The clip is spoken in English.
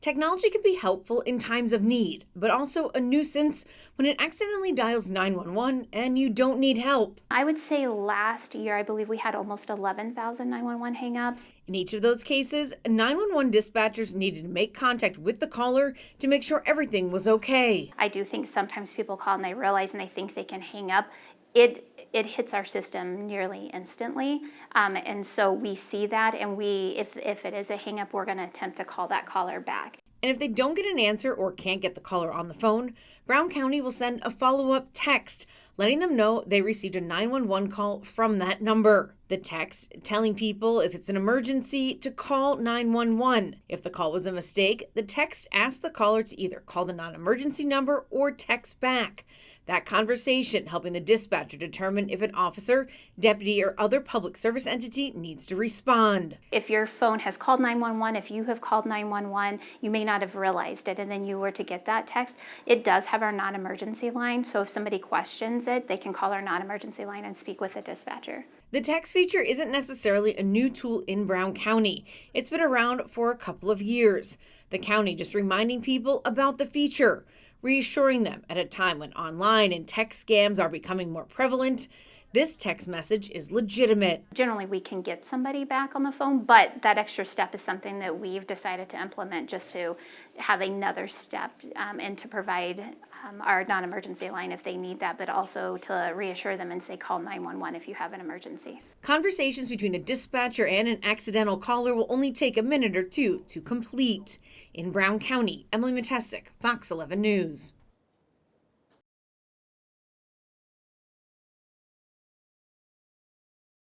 Technology can be helpful in times of need, but also a nuisance when it accidentally dials 911 and you don't need help. I would say last year, I believe we had almost 11,000 911 hangups. In each of those cases, 911 dispatchers needed to make contact with the caller to make sure everything was okay. I do think sometimes people call and they realize and they think they can hang up. It hits our system nearly instantly, and so we see that, and if it is a hang up, we're going to attempt to call that caller back. And if they don't get an answer or can't get the caller on the phone, Brown County will send a follow-up text letting them know they received a 911 call from that number. The text telling people if it's an emergency to call 911. If the call was a mistake, the text asks the caller to either call the non-emergency number or text back. That conversation helping the dispatcher determine if an officer, deputy, or other public service entity needs to respond. If your phone has called 911, if you have called 911, you may not have realized it, and then you were to get that text, it does have our non-emergency line, so if somebody questions it, they can call our non-emergency line and speak with the dispatcher. The text feature isn't necessarily a new tool in Brown County. It's been around for a couple of years. The county just reminding people about the feature, reassuring them at a time when online and text scams are becoming more prevalent. This text message is legitimate. Generally, we can get somebody back on the phone, but that extra step is something that we've decided to implement just to have another step and to provide our non-emergency line if they need that, but also to reassure them and say call 911 if you have an emergency. Conversations between a dispatcher and an accidental caller will only take a minute or two to complete. In Brown County, Emily Matesic, Fox 11 News.